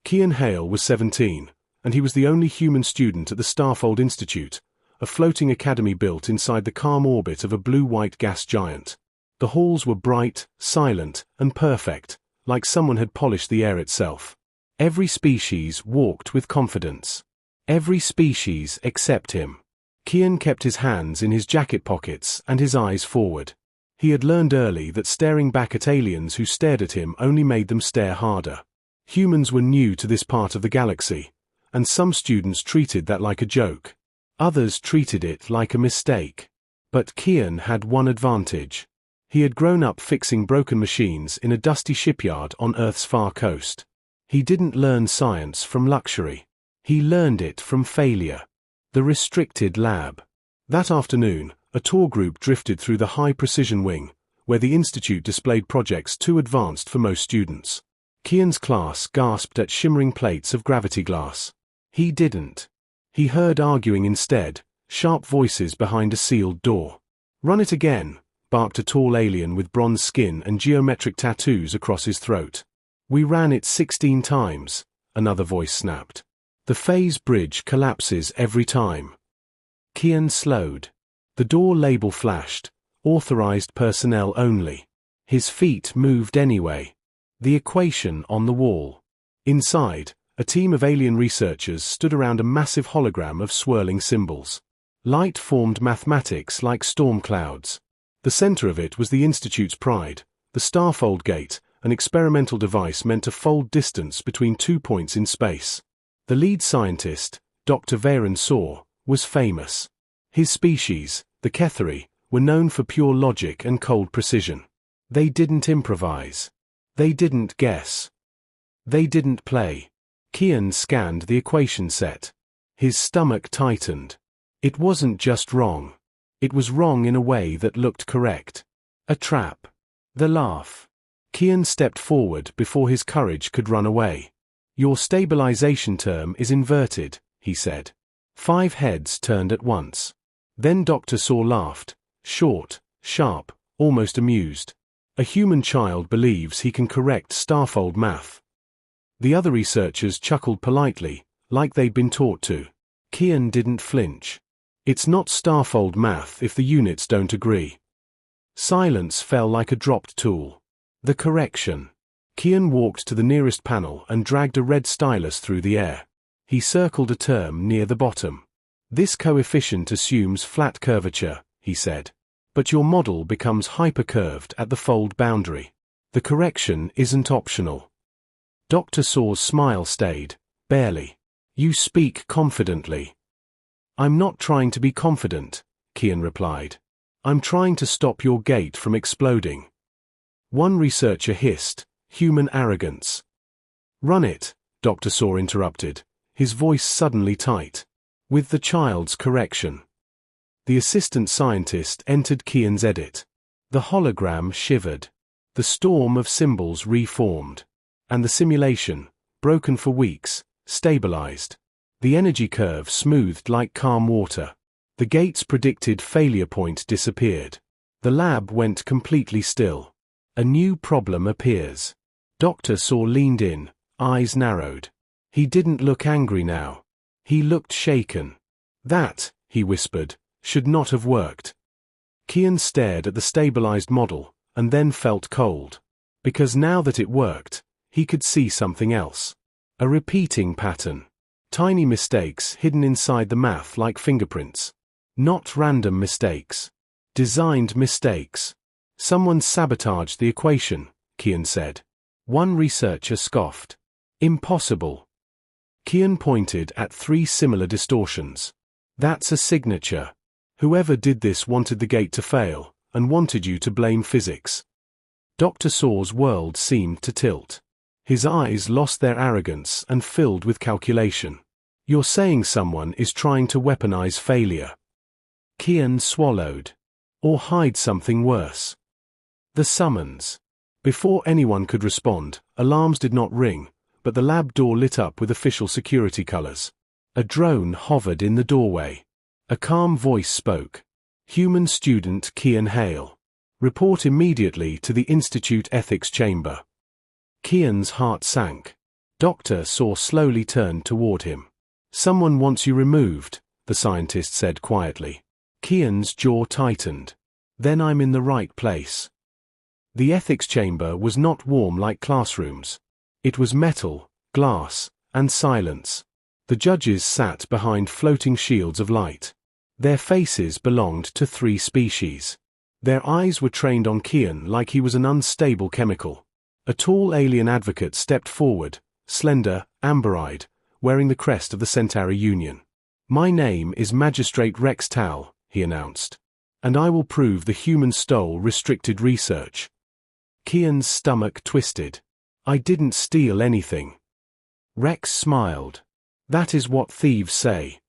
Kian Hale was 17, and he was the only human student at the Starfold Institute, a floating academy built inside the calm orbit of a blue-white gas giant. The halls were bright, silent, and perfect, like someone had polished the air itself. Every species walked with confidence. Every species except him. Kian kept his hands in his jacket pockets and his eyes forward. He had learned early that staring back at aliens who stared at him only made them stare harder. Humans were new to this part of the galaxy, and some students treated that like a joke. Others treated it like a mistake. But Kian had one advantage. He had grown up fixing broken machines in a dusty shipyard on Earth's far coast. He didn't learn science from luxury. He learned it from failure. The restricted lab. That afternoon, a tour group drifted through the high-precision wing, where the institute displayed projects too advanced for most students. Kian's class gasped at shimmering plates of gravity glass. He didn't. He heard arguing instead, sharp voices behind a sealed door. "Run it again," barked a tall alien with bronze skin and geometric tattoos across his throat. "We ran it 16 times, another voice snapped. "The phase bridge collapses every time." Kian slowed. The door label flashed, "Authorized personnel only." His feet moved anyway. The equation on the wall. Inside, a team of alien researchers stood around a massive hologram of swirling symbols. Light formed mathematics like storm clouds. The center of it was the Institute's pride, the Starfold Gate, an experimental device meant to fold distance between 2 points in space. The lead scientist, Dr. Varen Saw, was famous. His species, the Ketheri, were known for pure logic and cold precision. They didn't improvise. They didn't guess. They didn't play. Kian scanned the equation set. His stomach tightened. It wasn't just wrong. It was wrong in a way that looked correct. A trap. The laugh. Kian stepped forward before his courage could run away. "Your stabilization term is inverted," he said. 5 heads turned at once. Then Dr. Saw laughed, short, sharp, almost amused. "A human child believes he can correct Starfold math." The other researchers chuckled politely, like they'd been taught to. Kian didn't flinch. "It's not Starfold math if the units don't agree." Silence fell like a dropped tool. The correction. Kian walked to the nearest panel and dragged a red stylus through the air. He circled a term near the bottom. "This coefficient assumes flat curvature," he said. "But your model becomes hypercurved at the fold boundary. The correction isn't optional." Dr. Saw's smile stayed, barely. "You speak confidently." "I'm not trying to be confident," Kian replied. "I'm trying to stop your gate from exploding." One researcher hissed, "Human arrogance." "Run it," Dr. Saw interrupted, his voice suddenly tight. "With the child's correction." The assistant scientist entered Kian's edit. The hologram shivered. The storm of symbols reformed. And the simulation, broken for weeks, stabilized. The energy curve smoothed like calm water. The gate's predicted failure point disappeared. The lab went completely still. A new problem appears. Dr. Saw leaned in, eyes narrowed. He didn't look angry now. He looked shaken. "That," he whispered, "should not have worked." Kian stared at the stabilized model, and then felt cold. Because now that it worked, he could see something else. A repeating pattern. Tiny mistakes hidden inside the math like fingerprints. Not random mistakes. Designed mistakes. "Someone sabotaged the equation," Kian said. One researcher scoffed. "Impossible." Kian pointed at 3 similar distortions. "That's a signature. Whoever did this wanted the gate to fail, and wanted you to blame physics." Dr. Saw's world seemed to tilt. His eyes lost their arrogance and filled with calculation. "You're saying someone is trying to weaponize failure." Kian swallowed. "Or hide something worse." The summons. Before anyone could respond, alarms did not ring, but the lab door lit up with official security colors. A drone hovered in the doorway. A calm voice spoke. "Human student Kian Hale. Report immediately to the Institute Ethics Chamber." Kian's heart sank. Dr. Saw slowly turned toward him. Someone wants you removed, the scientist said quietly. Kian's jaw tightened. Then I'm in the right place. The ethics chamber was not warm like classrooms. It was metal, glass, and silence. The judges sat behind floating shields of light. Their faces belonged to 3 species. Their eyes were trained on Kian like he was an unstable chemical. A tall alien advocate stepped forward, slender, amber-eyed, wearing the crest of the Centauri Union. My name is Magistrate Rex Tal, he announced. And I will prove the humans stole restricted research. Kian's stomach twisted. I didn't steal anything. Rex smiled. That is what thieves say.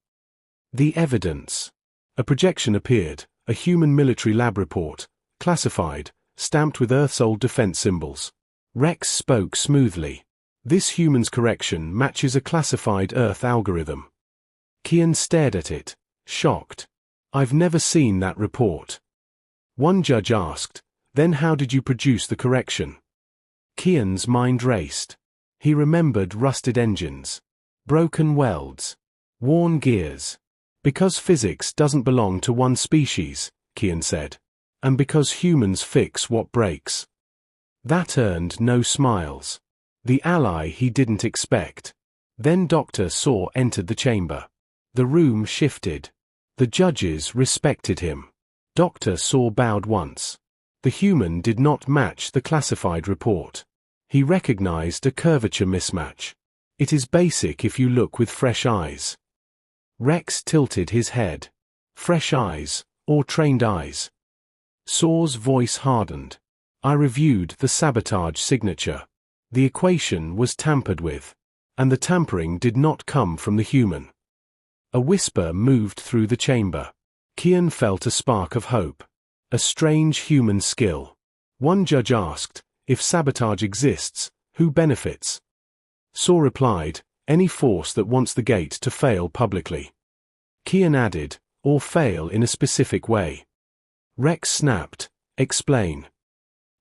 The evidence. A projection appeared, a human military lab report, classified, stamped with Earth's old defense symbols. Rex spoke smoothly. This human's correction matches a classified Earth algorithm. Kian stared at it, shocked. I've never seen that report. One judge asked, then how did you produce the correction? Kian's mind raced. He remembered rusted engines, broken welds, worn gears. Because physics doesn't belong to one species, Kian said. And because humans fix what breaks. That earned no smiles. The ally he didn't expect. Then Dr. Saw entered the chamber. The room shifted. The judges respected him. Dr. Saw bowed once. The human did not match the classified report. He recognized a curvature mismatch. It is basic if you look with fresh eyes. Rex tilted his head. Fresh eyes, or trained eyes? Saw's voice hardened. I reviewed the sabotage signature. The equation was tampered with. And the tampering did not come from the human. A whisper moved through the chamber. Kian felt a spark of hope. A strange human skill. One judge asked, if sabotage exists, who benefits? Saw replied, any force that wants the gate to fail publicly. Kian added, or fail in a specific way. Rex snapped, explain.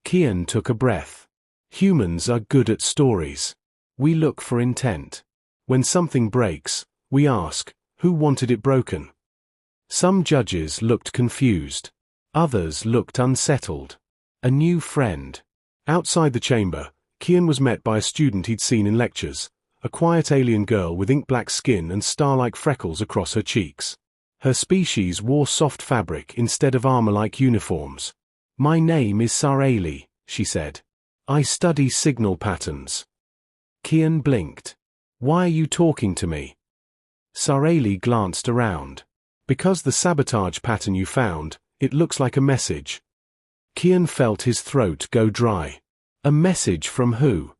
Kian took a breath. Humans are good at stories. We look for intent. When something breaks, we ask, who wanted it broken? Some judges looked confused. Others looked unsettled. A new friend. Outside the chamber, Kian was met by a student he'd seen in lectures, a quiet alien girl with ink-black skin and star-like freckles across her cheeks. Her species wore soft fabric instead of armor-like uniforms. My name is Sarali, she said. I study signal patterns. Kian blinked. Why are you talking to me? Sarali glanced around. Because the sabotage pattern you found, it looks like a message. Kian felt his throat go dry. A message from who?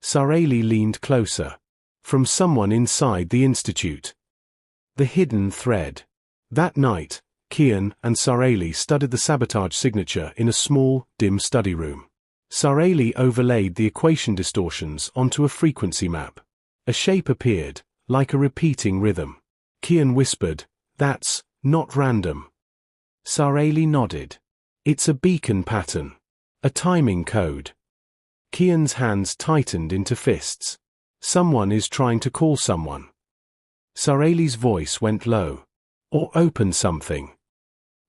Sarali leaned closer. From someone inside the institute. The hidden thread. That night, Kian and Sarali studied the sabotage signature in a small, dim study room. Sarali overlaid the equation distortions onto a frequency map. A shape appeared, like a repeating rhythm. Kian whispered, that's not random. Sarali nodded. It's a beacon pattern. A timing code. Kian's hands tightened into fists. Someone is trying to call someone. Sarali's voice went low. Or open something.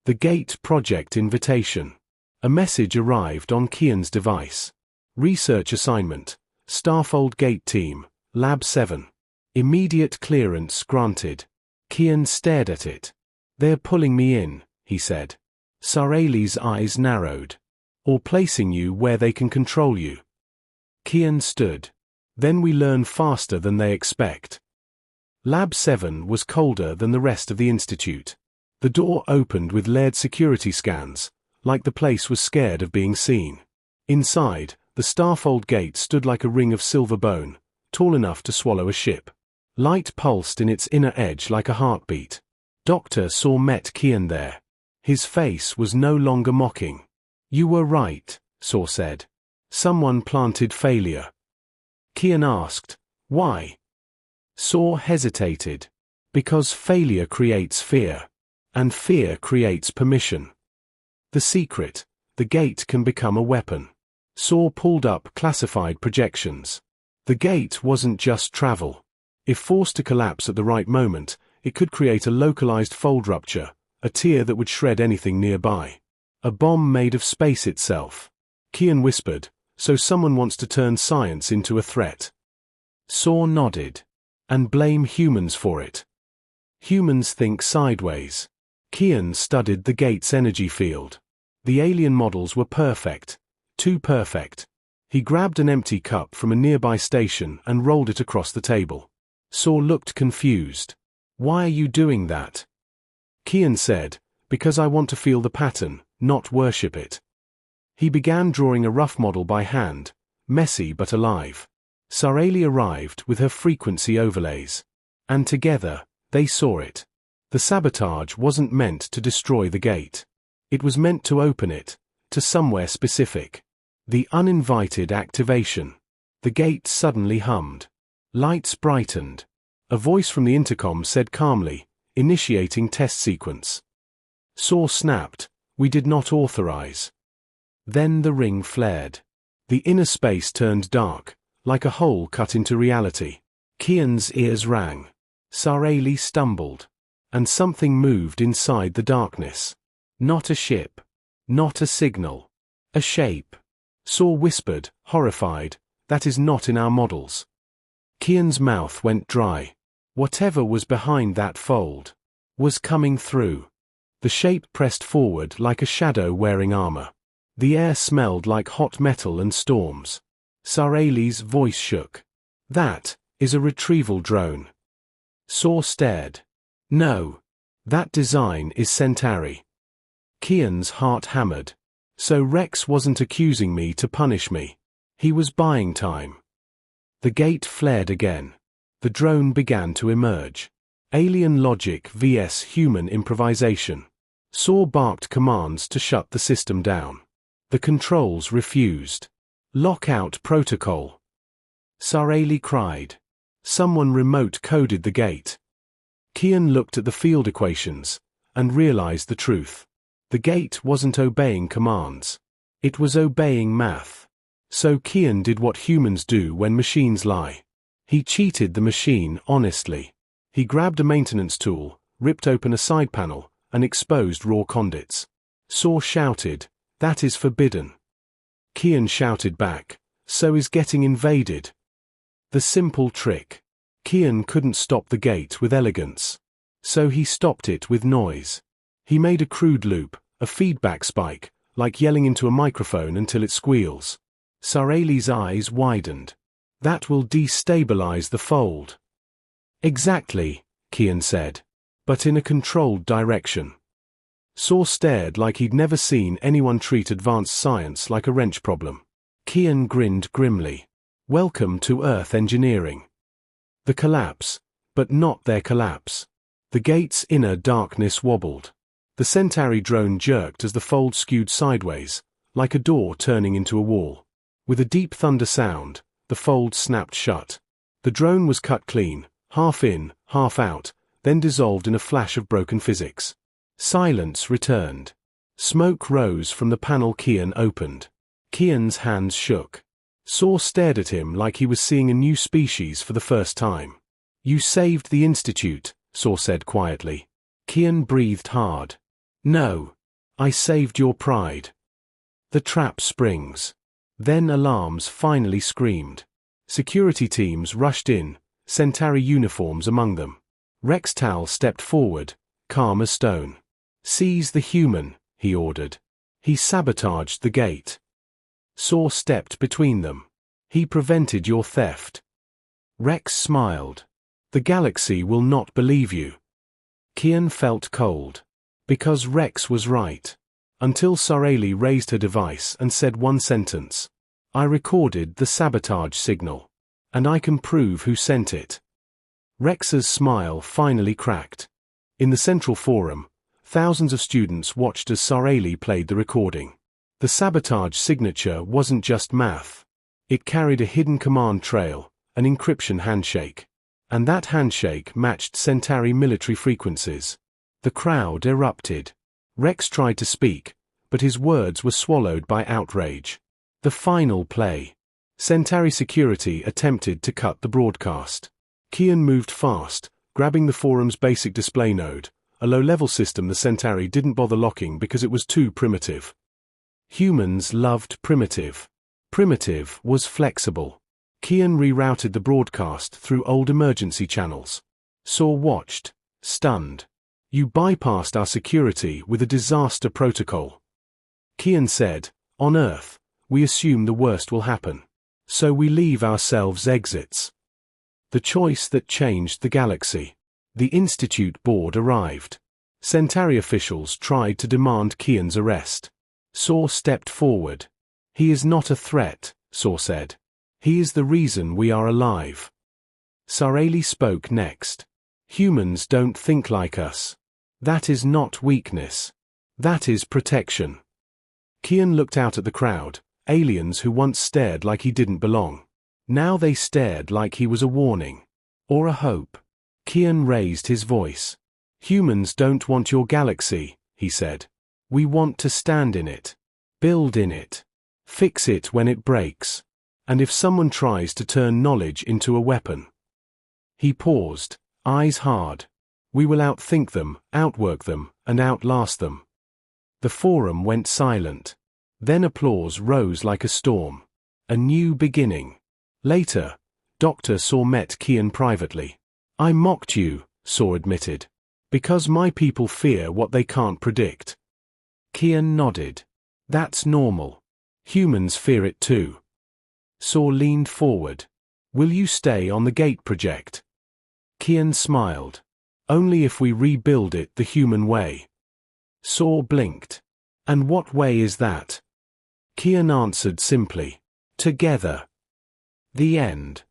The Gate Project invitation. A message arrived on Kian's device. Research assignment. Starfold Gate Team, Lab 7. Immediate clearance granted. Kian stared at it. They're pulling me in, he said. Sarali's eyes narrowed. Or placing you where they can control you. Kian stood. Then we learn faster than they expect. Lab 7 was colder than the rest of the institute. The door opened with layered security scans, like the place was scared of being seen. Inside, the Starfold Gate stood like a ring of silver bone, tall enough to swallow a ship. Light pulsed in its inner edge like a heartbeat. Dr. Saw met Kian there. His face was no longer mocking. You were right, Saw said. Someone planted failure. Kian asked, why? Saw hesitated. Because failure creates fear. And fear creates permission. The secret, the gate can become a weapon. Saw pulled up classified projections. The gate wasn't just travel. If forced to collapse at the right moment, it could create a localized fold rupture, a tear that would shred anything nearby. A bomb made of space itself. Kian whispered, so someone wants to turn science into a threat. Saw nodded. And blame humans for it. Humans think sideways. Kian studied the gate's energy field. The alien models were perfect. Too perfect. He grabbed an empty cup from a nearby station and rolled it across the table. Saw looked confused. Why are you doing that? Kian said, because I want to feel the pattern, not worship it. He began drawing a rough model by hand, messy but alive. Sarali arrived with her frequency overlays. And together, they saw it. The sabotage wasn't meant to destroy the gate. It was meant to open it, to somewhere specific. The uninvited activation. The gate suddenly hummed. Lights brightened. A voice from the intercom said calmly, initiating test sequence. Saw snapped, we did not authorize. Then the ring flared. The inner space turned dark, like a hole cut into reality. Kian's ears rang. Sarali stumbled. And something moved inside the darkness. Not a ship. Not a signal. A shape. Saw whispered, horrified, that is not in our models. Kian's mouth went dry. Whatever was behind that fold was coming through. The shape pressed forward like a shadow wearing armor. The air smelled like hot metal and storms. Sarali's voice shook. That is a retrieval drone. Saw stared. No. That design is Centauri. Kian's heart hammered. So Rex wasn't accusing me to punish me. He was buying time. The gate flared again. The drone began to emerge. Alien logic vs human improvisation. Saw barked commands to shut the system down. The controls refused. Lockout protocol. Sarali cried. Someone remote coded the gate. Kian looked at the field equations and realized the truth. The gate wasn't obeying commands. It was obeying math. So Kian did what humans do when machines lie. He cheated the machine honestly. He grabbed a maintenance tool, ripped open a side panel, and exposed raw conduits. Saw shouted, that is forbidden. Kian shouted back, so is getting invaded. The simple trick. Kian couldn't stop the gate with elegance. So he stopped it with noise. He made a crude loop, a feedback spike, like yelling into a microphone until it squeals. Sarali's eyes widened. That will destabilize the fold. Exactly, Kian said. But in a controlled direction. Saw stared like he'd never seen anyone treat advanced science like a wrench problem. Kian grinned grimly. Welcome to Earth engineering. The collapse, but not their collapse. The gate's inner darkness wobbled. The Centauri drone jerked as the fold skewed sideways, like a door turning into a wall. With a deep thunder sound, the fold snapped shut. The drone was cut clean, half in, half out, then dissolved in a flash of broken physics. Silence returned. Smoke rose from the panel Kian opened. Kian's hands shook. Saw stared at him like he was seeing a new species for the first time. You saved the Institute, Saw said quietly. Kian breathed hard. No. I saved your pride. The trap springs. Then alarms finally screamed. Security teams rushed in, Centauri uniforms among them. Rex Tal stepped forward, calm as stone. Seize the human, he ordered. He sabotaged the gate. Saw stepped between them. He prevented your theft. Rex smiled. The galaxy will not believe you. Kian felt cold. Because Rex was right. Until Sarali raised her device and said one sentence. I recorded the sabotage signal. And I can prove who sent it. Rex's smile finally cracked. In the central forum, thousands of students watched as Sarali played the recording. The sabotage signature wasn't just math. It carried a hidden command trail, an encryption handshake. And that handshake matched Centauri military frequencies. The crowd erupted. Rex tried to speak, but his words were swallowed by outrage. The final play. Centauri security attempted to cut the broadcast. Kian moved fast, grabbing the forum's basic display node, a low-level system the Centauri didn't bother locking because it was too primitive. Humans loved primitive. Primitive was flexible. Kian rerouted the broadcast through old emergency channels. Saw watched, stunned. You bypassed our security with a disaster protocol. Kian said, on Earth, we assume the worst will happen. So we leave ourselves exits. The choice that changed the galaxy. The Institute board arrived. Centauri officials tried to demand Kian's arrest. Saw stepped forward. He is not a threat, Saw said. He is the reason we are alive. Sareli spoke next. Humans don't think like us. That is not weakness. That is protection. Kian looked out at the crowd, aliens who once stared like he didn't belong. Now they stared like he was a warning. Or a hope. Kian raised his voice. Humans don't want your galaxy, he said. We want to stand in it. Build in it. Fix it when it breaks. And if someone tries to turn knowledge into a weapon. He paused, eyes hard. We will outthink them, outwork them, and outlast them. The forum went silent. Then applause rose like a storm. A new beginning. Later, Dr. Saw met Kian privately. I mocked you, Saw admitted. Because my people fear what they can't predict. Kian nodded. That's normal. Humans fear it too. Saw leaned forward. Will you stay on the gate project? Kian smiled. Only if we rebuild it the human way. Saw blinked. And what way is that? Kian answered simply. Together. The end.